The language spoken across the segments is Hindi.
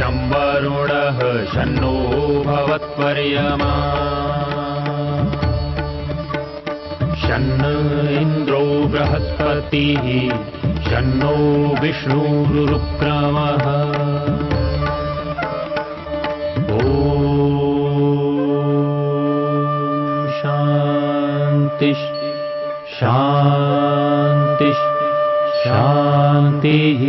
शं वरुणः शन्नो भवत्वर्यमा शन्न इन्द्रो बृहस्पतिः शन्नो विष्णुरुक्रमः ॐ शान्ति शान्ति शान्तिः।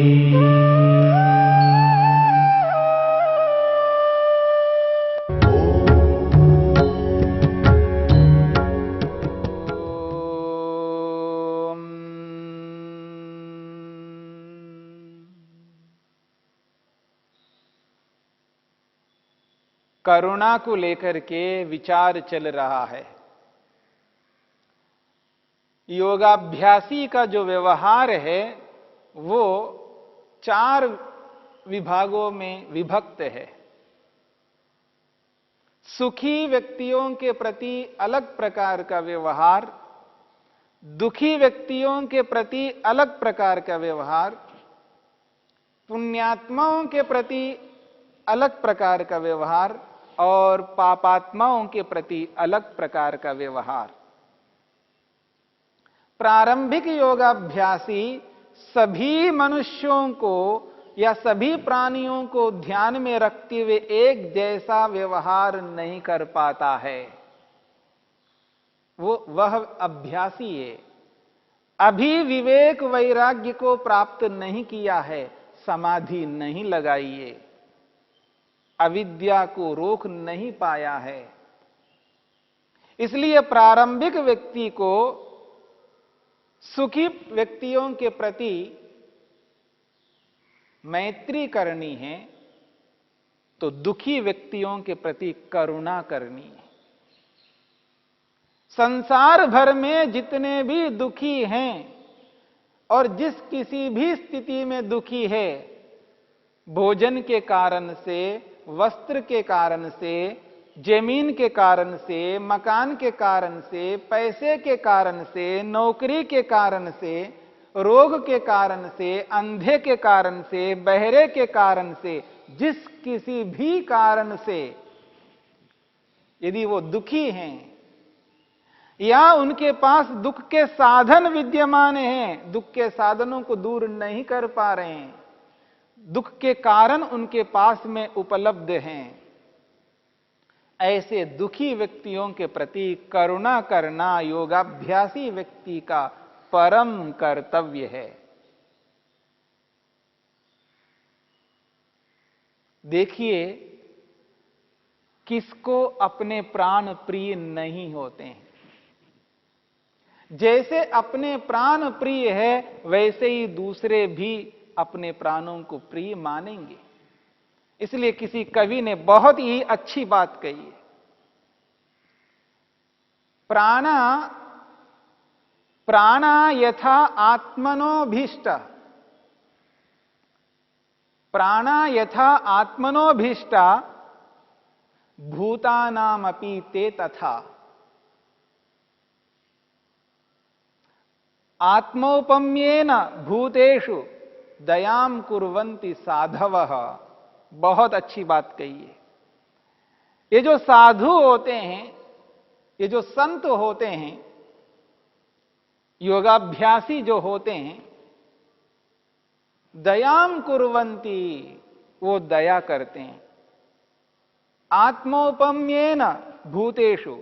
करुणा को लेकर के विचार चल रहा है। योगाभ्यासी का जो व्यवहार है वो 4 विभागों में विभक्त है। सुखी व्यक्तियों के प्रति अलग प्रकार का व्यवहार, दुखी व्यक्तियों के प्रति अलग प्रकार का व्यवहार, पुण्यात्माओं के प्रति अलग प्रकार का व्यवहार और पापात्माओं के प्रति अलग प्रकार का व्यवहार। प्रारंभिक योगाभ्यासी सभी मनुष्यों को या सभी प्राणियों को ध्यान में रखते हुए एक जैसा व्यवहार नहीं कर पाता है। वह अभ्यासी है, अभी विवेक वैराग्य को प्राप्त नहीं किया है, समाधि नहीं लगाई है, अविद्या को रोक नहीं पाया है। इसलिए प्रारंभिक व्यक्ति को सुखी व्यक्तियों के प्रति मैत्री करनी है तो दुखी व्यक्तियों के प्रति करुणा करनी है। संसार भर में जितने भी दुखी हैं और जिस किसी भी स्थिति में दुखी है, भोजन के कारण से, वस्त्र के कारण से, जमीन के कारण से, मकान के कारण से, पैसे के कारण से, नौकरी के कारण से, रोग के कारण से, अंधे के कारण से, बहरे के कारण से, जिस किसी भी कारण से यदि वो दुखी हैं या उनके पास दुख के साधन विद्यमान हैं, दुख के साधनों को दूर नहीं कर पा रहे हैं, दुख के कारण उनके पास में उपलब्ध हैं, ऐसे दुखी व्यक्तियों के प्रति करुणा करना योगाभ्यासी व्यक्ति का परम कर्तव्य है। देखिए, किसको अपने प्राण प्रिय नहीं होते हैं। जैसे अपने प्राण प्रिय है वैसे ही दूसरे भी अपने प्राणों को प्रिय मानेंगे। इसलिए किसी कवि ने बहुत ही अच्छी बात कही है, प्राणा यथा आत्मनोभीष्ट, प्राणा यथा आत्मनोभीष्टा भूतानामपि ते तथा। आत्मौपम्येन भूतेषु दयाम कुर्वन्ति साधवः। बहुत अच्छी बात कही है। ये जो साधु होते हैं, ये जो संत होते हैं, योगाभ्यासी जो होते हैं, दयाम कुर्वन्ति, वो दया करते हैं। आत्मौपम्येन भूतेषु,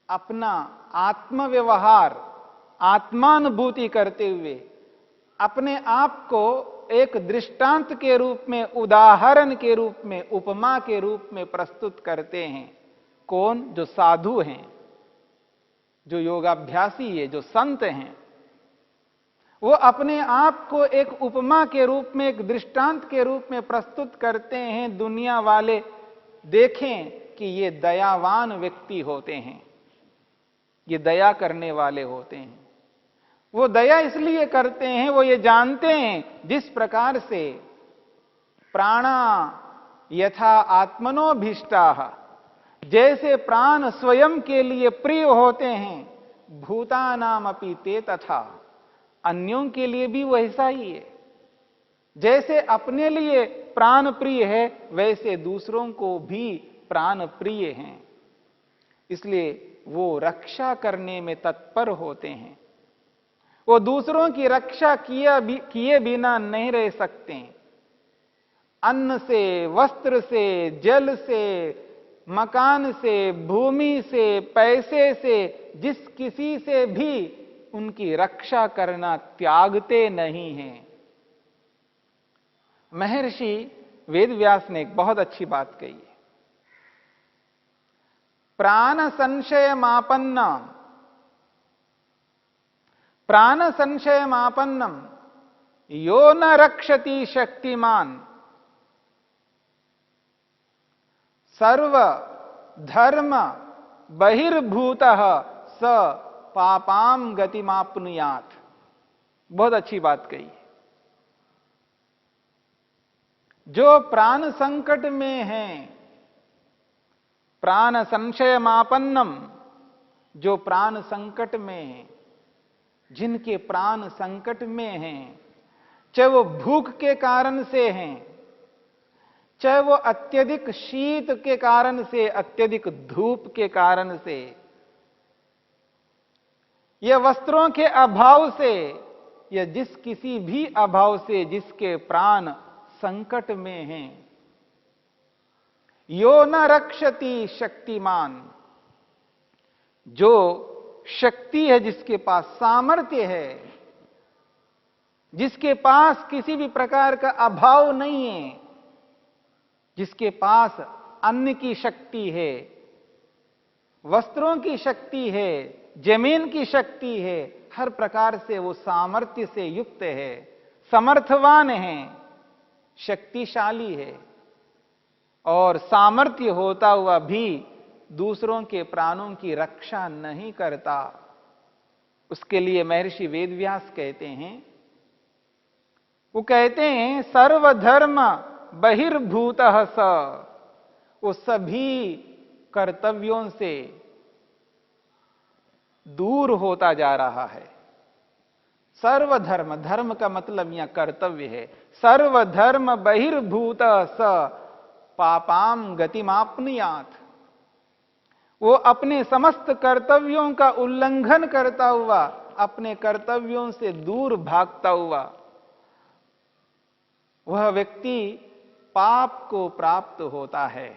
अपना आत्म व्यवहार, आत्मानुभूति करते हुए अपने आप को एक दृष्टांत के रूप में, उदाहरण के रूप में, उपमा के रूप में प्रस्तुत करते हैं। कौन? जो साधु हैं, जो योगाभ्यासी है, जो संत हैं, वो अपने आप को एक उपमा के रूप में, एक दृष्टांत के रूप में प्रस्तुत करते हैं। दुनिया वाले देखें कि ये दयावान व्यक्ति होते हैं, ये दया करने वाले होते हैं। वो दया इसलिए करते हैं, वो ये जानते हैं जिस प्रकार से प्राणा यथा आत्मनोभीष्टाः, जैसे प्राण स्वयं के लिए प्रिय होते हैं, भूतानामपि ते तथा, अन्यों के लिए भी वैसा ही है। जैसे अपने लिए प्राण प्रिय है, वैसे दूसरों को भी प्राण प्रिय हैं। इसलिए वो रक्षा करने में तत्पर होते हैं। वो दूसरों की रक्षा किए बिना नहीं रह सकते। अन्न से, वस्त्र से, जल से, मकान से, भूमि से, पैसे से, जिस किसी से भी उनकी रक्षा करना त्यागते नहीं हैं। महर्षि वेदव्यास ने एक बहुत अच्छी बात कही है। प्राण संशय मापन्नम यो न रक्षति शक्तिमान सर्व धर्म बहिर्भूतः स पापाम गतिमाप्नुयात। बहुत अच्छी बात कही। जो प्राण संकट में हैं, प्राण संशय मापन्नम, जो प्राण संकट में हैं, जिनके प्राण संकट में हैं, चाहे वो भूख के कारण से हैं, चाहे वो अत्यधिक शीत के कारण से, अत्यधिक धूप के कारण से, या वस्त्रों के अभाव से, या जिस किसी भी अभाव से जिसके प्राण संकट में हैं, यो न रक्षति शक्तिमान, जो शक्ति है, जिसके पास सामर्थ्य है, जिसके पास किसी भी प्रकार का अभाव नहीं है, जिसके पास अन्न की शक्ति है, वस्त्रों की शक्ति है, जमीन की शक्ति है, हर प्रकार से वो सामर्थ्य से युक्त है, समर्थवान है, शक्तिशाली है, और सामर्थ्य होता हुआ भी दूसरों के प्राणों की रक्षा नहीं करता, उसके लिए महर्षि वेदव्यास कहते हैं, वो कहते हैं सर्वधर्म बहिर्भूतः स, वो सभी कर्तव्यों से दूर होता जा रहा है। सर्वधर्म, धर्म का मतलब यहां कर्तव्य है। सर्वधर्म बहिर्भूतः स पापाम गतिमाप्नुयात, वो अपने समस्त कर्तव्यों का उल्लंघन करता हुआ, अपने कर्तव्यों से दूर भागता हुआ, वह व्यक्ति पाप को प्राप्त होता है,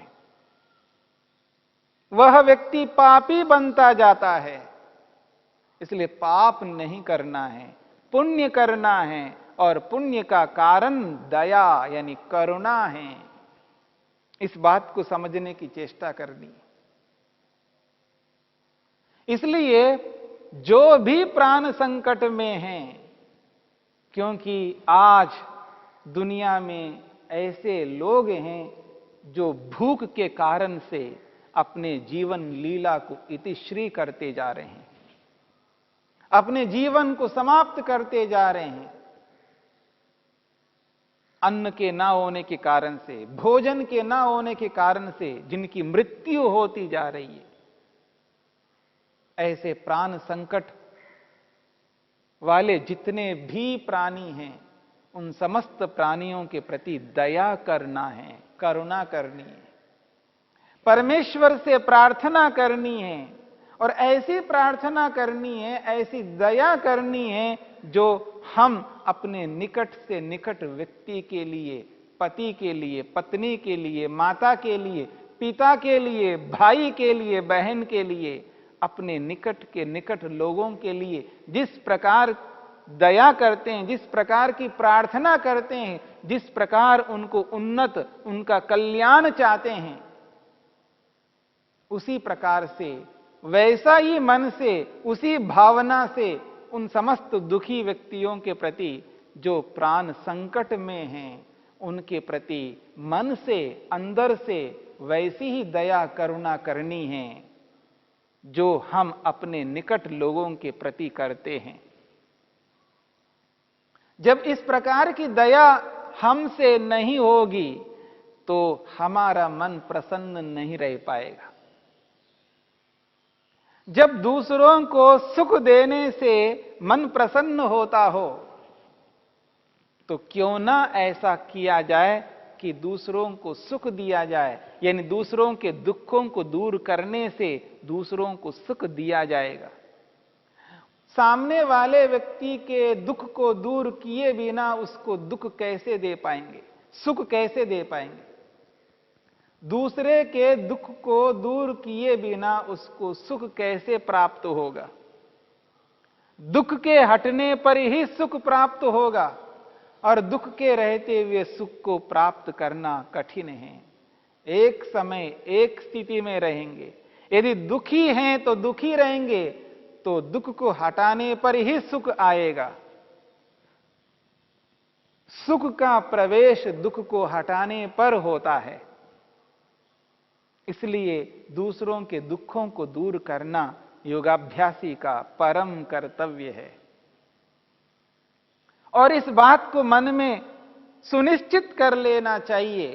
वह व्यक्ति पापी बनता जाता है। इसलिए पाप नहीं करना है, पुण्य करना है, और पुण्य का कारण दया यानी करुणा है। इस बात को समझने की चेष्टा करनी। इसलिए जो भी प्राण संकट में हैं, क्योंकि आज दुनिया में ऐसे लोग हैं जो भूख के कारण से अपने जीवन लीला को इतिश्री करते जा रहे हैं, अपने जीवन को समाप्त करते जा रहे हैं। अन्न के ना होने के कारण से, भोजन के ना होने के कारण से जिनकी मृत्यु होती जा रही है, ऐसे प्राण संकट वाले जितने भी प्राणी हैं, उन समस्त प्राणियों के प्रति दया करना है, करुणा करनी है, परमेश्वर से प्रार्थना करनी है, और ऐसी प्रार्थना करनी है, ऐसी दया करनी है, जो हम अपने निकट से निकट व्यक्ति के लिए, पति के लिए, पत्नी के लिए, माता के लिए, पिता के लिए, भाई के लिए, बहन के लिए, अपने निकट के निकट लोगों के लिए जिस प्रकार दया करते हैं, जिस प्रकार की प्रार्थना करते हैं, जिस प्रकार उनको उन्नत, उनका कल्याण चाहते हैं, उसी प्रकार से, वैसा ही मन से, उसी भावना से उन समस्त दुखी व्यक्तियों के प्रति जो प्राण संकट में हैं, उनके प्रति मन से, अंदर से वैसी ही दया करुणा करनी है जो हम अपने निकट लोगों के प्रति करते हैं। जब इस प्रकार की दया हमसे नहीं होगी तो हमारा मन प्रसन्न नहीं रह पाएगा। जब दूसरों को सुख देने से मन प्रसन्न होता हो, तो क्यों ना ऐसा किया जाए कि दूसरों को सुख दिया जाए, यानी दूसरों के दुखों को दूर करने से दूसरों को सुख दिया जाएगा। सामने वाले व्यक्ति के दुख को दूर किए बिना उसको दुख कैसे दे पाएंगे, सुख कैसे दे पाएंगे? दूसरे के दुख को दूर किए बिना उसको सुख कैसे प्राप्त होगा? दुख के हटने पर ही सुख प्राप्त होगा और दुख के रहते हुए सुख को प्राप्त करना कठिन है। एक समय एक स्थिति में रहेंगे। यदि दुखी हैं तो दुखी रहेंगे, तो दुख को हटाने पर ही सुख आएगा। सुख का प्रवेश दुख को हटाने पर होता है। इसलिए दूसरों के दुखों को दूर करना योगाभ्यासी का परम कर्तव्य है। और इस बात को मन में सुनिश्चित कर लेना चाहिए,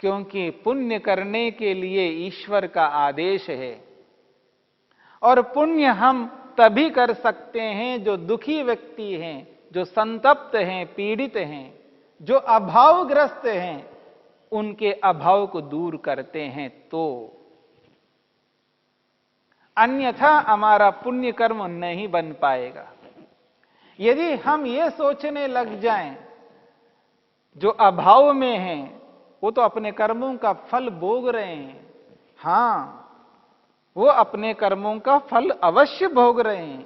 क्योंकि पुण्य करने के लिए ईश्वर का आदेश है। और पुण्य हम तभी कर सकते हैं जो दुखी व्यक्ति हैं, जो संतप्त हैं, पीड़ित हैं, जो अभावग्रस्त हैं, उनके अभाव को दूर करते हैं। तो अन्यथा हमारा पुण्य कर्म नहीं बन पाएगा। यदि हम ये सोचने लग जाएं, जो अभाव में हैं वो तो अपने कर्मों का फल भोग रहे हैं। हां, वो अपने कर्मों का फल अवश्य भोग रहे हैं,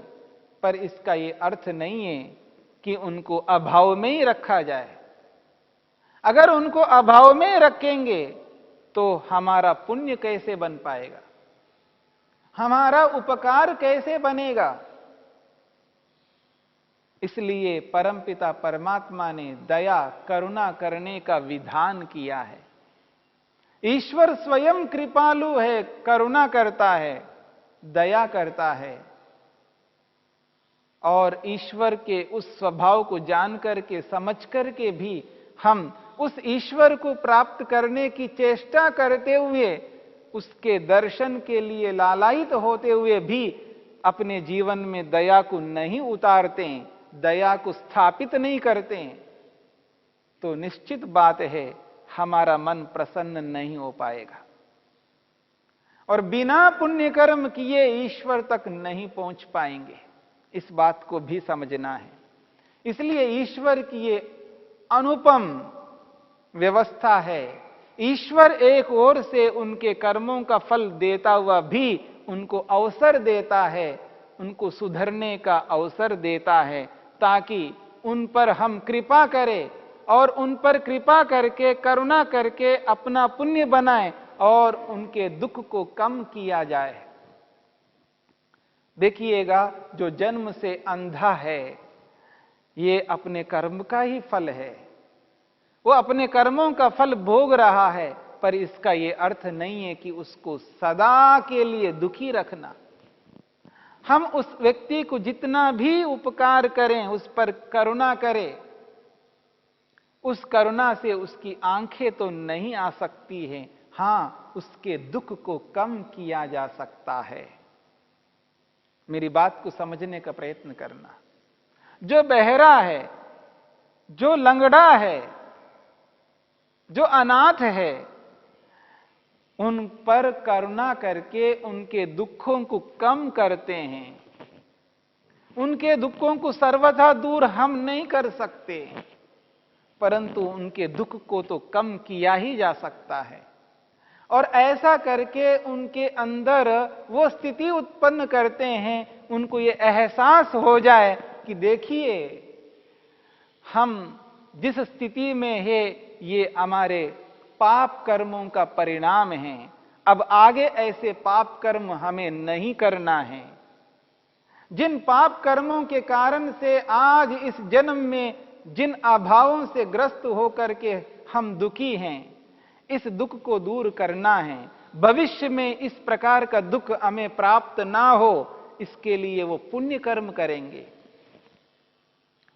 पर इसका ये अर्थ नहीं है कि उनको अभाव में ही रखा जाए। अगर उनको अभाव में रखेंगे तो हमारा पुण्य कैसे बन पाएगा, हमारा उपकार कैसे बनेगा? इसलिए परमपिता परमात्मा ने दया करुणा करने का विधान किया है। ईश्वर स्वयं कृपालु है, करुणा करता है, दया करता है। और ईश्वर के उस स्वभाव को जान करके, समझ करके भी हम उस ईश्वर को प्राप्त करने की चेष्टा करते हुए, उसके दर्शन के लिए लालायित होते हुए भी अपने जीवन में दया को नहीं उतारते, दया को स्थापित नहीं करते, तो निश्चित बात है हमारा मन प्रसन्न नहीं हो पाएगा। और बिना पुण्य कर्म किए ईश्वर तक नहीं पहुंच पाएंगे। इस बात को भी समझना है। इसलिए ईश्वर की ये अनुपम व्यवस्था है। ईश्वर एक ओर से उनके कर्मों का फल देता हुआ भी उनको अवसर देता है, उनको सुधरने का अवसर देता है, ताकि उन पर हम कृपा करें और उन पर कृपा करके, करुणा करके अपना पुण्य बनाएं और उनके दुख को कम किया जाए। देखिएगा, जो जन्म से अंधा है, ये अपने कर्म का ही फल है। वो अपने कर्मों का फल भोग रहा है, पर इसका ये अर्थ नहीं है कि उसको सदा के लिए दुखी रखना। हम उस व्यक्ति को जितना भी उपकार करें, उस पर करुणा करें, उस करुणा से उसकी आंखें तो नहीं आ सकती हैं। हां, उसके दुख को कम किया जा सकता है। मेरी बात को समझने का प्रयत्न करना। जो बहरा है, जो लंगड़ा है, जो अनाथ है, उन पर करुणा करके उनके दुखों को कम करते हैं। उनके दुखों को सर्वथा दूर हम नहीं कर सकते, परंतु उनके दुख को तो कम किया ही जा सकता है। और ऐसा करके उनके अंदर वो स्थिति उत्पन्न करते हैं, उनको ये एहसास हो जाए कि देखिए, हम जिस स्थिति में है ये हमारे पाप कर्मों का परिणाम है। अब आगे ऐसे पाप कर्म हमें नहीं करना है। जिन पाप कर्मों के कारण से आज इस जन्म में जिन अभावों से ग्रस्त होकर के हम दुखी हैं, इस दुख को दूर करना है। भविष्य में इस प्रकार का दुख हमें प्राप्त ना हो, इसके लिए वो पुण्य कर्म करेंगे।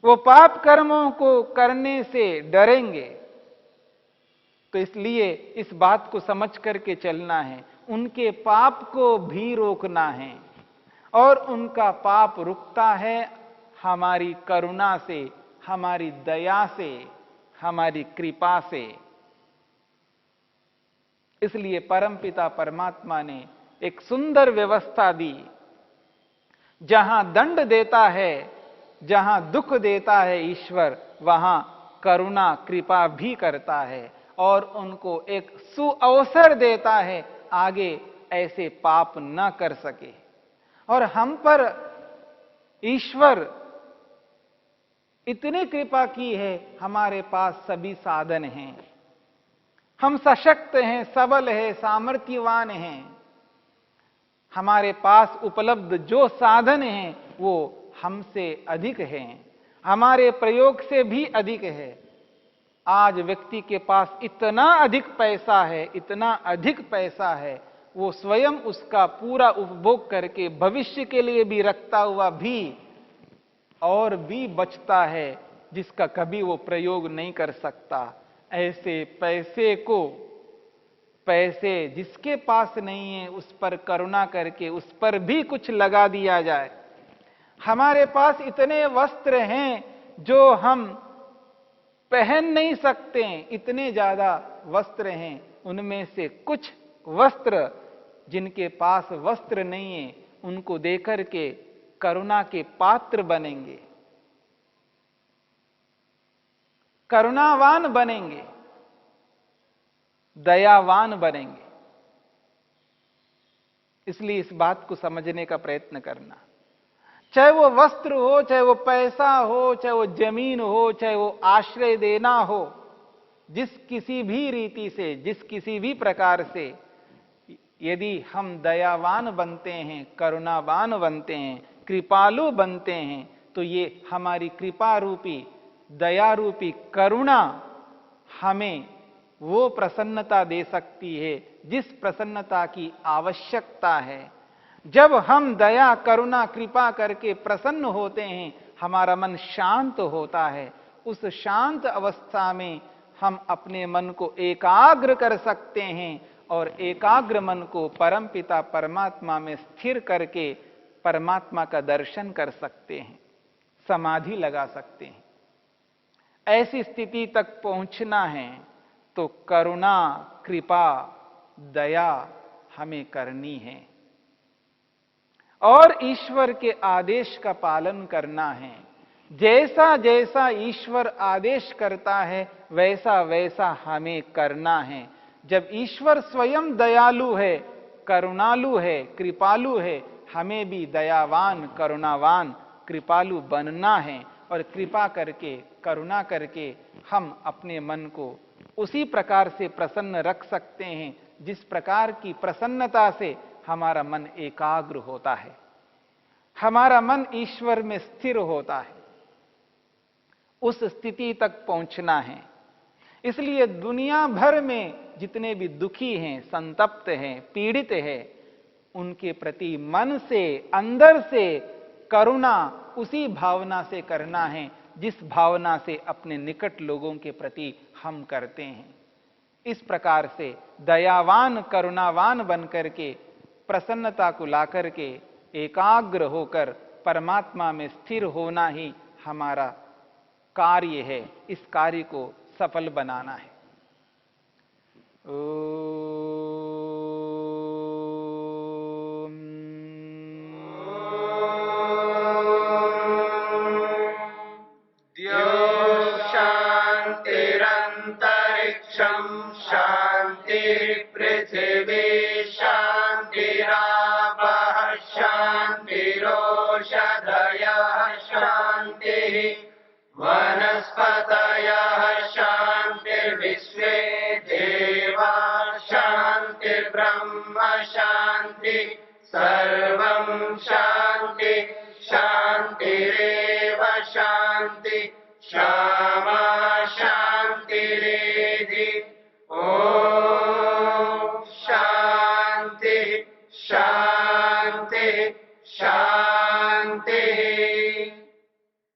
वो पाप कर्मों को करने से डरेंगे। तो इसलिए इस बात को समझ करके चलना है। उनके पाप को भी रोकना है, और उनका पाप रुकता है हमारी करुणा से, हमारी दया से, हमारी कृपा से। इसलिए परमपिता परमात्मा ने एक सुंदर व्यवस्था दी। जहां दंड देता है, जहां दुख देता है ईश्वर, वहां करुणा कृपा भी करता है और उनको एक सुअवसर देता है आगे ऐसे पाप न कर सके। और हम पर ईश्वर इतनी कृपा की है, हमारे पास सभी साधन हैं, हम सशक्त हैं, सबल हैं, सामर्थ्यवान हैं। हमारे पास उपलब्ध जो साधन हैं वो हमसे अधिक हैं, हमारे प्रयोग से भी अधिक है। आज व्यक्ति के पास इतना अधिक पैसा है, इतना अधिक पैसा है, वो स्वयं उसका पूरा उपभोग करके भविष्य के लिए भी रखता हुआ भी और भी बचता है, जिसका कभी वो प्रयोग नहीं कर सकता। ऐसे पैसे को, पैसे जिसके पास नहीं है उस पर करुणा करके उस पर भी कुछ लगा दिया जाए। हमारे पास इतने वस्त्र हैं जो हम पहन नहीं सकते, इतने ज्यादा वस्त्र हैं, उनमें से कुछ वस्त्र जिनके पास वस्त्र नहीं है उनको देकर के करुणा के पात्र बनेंगे, करुणावान बनेंगे, दयावान बनेंगे। इसलिए इस बात को समझने का प्रयत्न करना, चाहे वो वस्त्र हो, चाहे वो पैसा हो, चाहे वो जमीन हो, चाहे वो आश्रय देना हो, जिस किसी भी रीति से, जिस किसी भी प्रकार से यदि हम दयावान बनते हैं, करुणावान बनते हैं, कृपालु बनते हैं, तो ये हमारी कृपा रूपी, दया रूपी करुणा हमें वो प्रसन्नता दे सकती है जिस प्रसन्नता की आवश्यकता है। जब हम दया करुणा कृपा करके प्रसन्न होते हैं, हमारा मन शांत होता है। उस शांत अवस्था में हम अपने मन को एकाग्र कर सकते हैं और एकाग्र मन को परमपिता परमात्मा में स्थिर करके परमात्मा का दर्शन कर सकते हैं, समाधि लगा सकते हैं। ऐसी स्थिति तक पहुंचना है तो करुणा कृपा दया हमें करनी है और ईश्वर के आदेश का पालन करना है। जैसा जैसा ईश्वर आदेश करता है वैसा वैसा हमें करना है। जब ईश्वर स्वयं दयालु है, करुणालु है, कृपालु है, हमें भी दयावान, करुणावान, कृपालु बनना है और कृपा करके, करुणा करके हम अपने मन को उसी प्रकार से प्रसन्न रख सकते हैं जिस प्रकार की प्रसन्नता से हमारा मन एकाग्र होता है, हमारा मन ईश्वर में स्थिर होता है। उस स्थिति तक पहुंचना है। इसलिए दुनिया भर में जितने भी दुखी हैं, संतप्त हैं, पीड़ित हैं, उनके प्रति मन से, अंदर से करुणा उसी भावना से करना है जिस भावना से अपने निकट लोगों के प्रति हम करते हैं। इस प्रकार से दयावान करुणावान बनकर के, प्रसन्नता को लाकर के, एकाग्र होकर परमात्मा में स्थिर होना ही हमारा कार्य है। इस कार्य को सफल बनाना है। शांतिरंतरिक्षं शांति पृथिवी शांतिरापः शांतिरोषधयः शांतिः वनस्पतयः शांतिर्विश्वे देवा शांतिर्ब्रह्म शांति सर्वं शांति शांतिरेव शांति शांति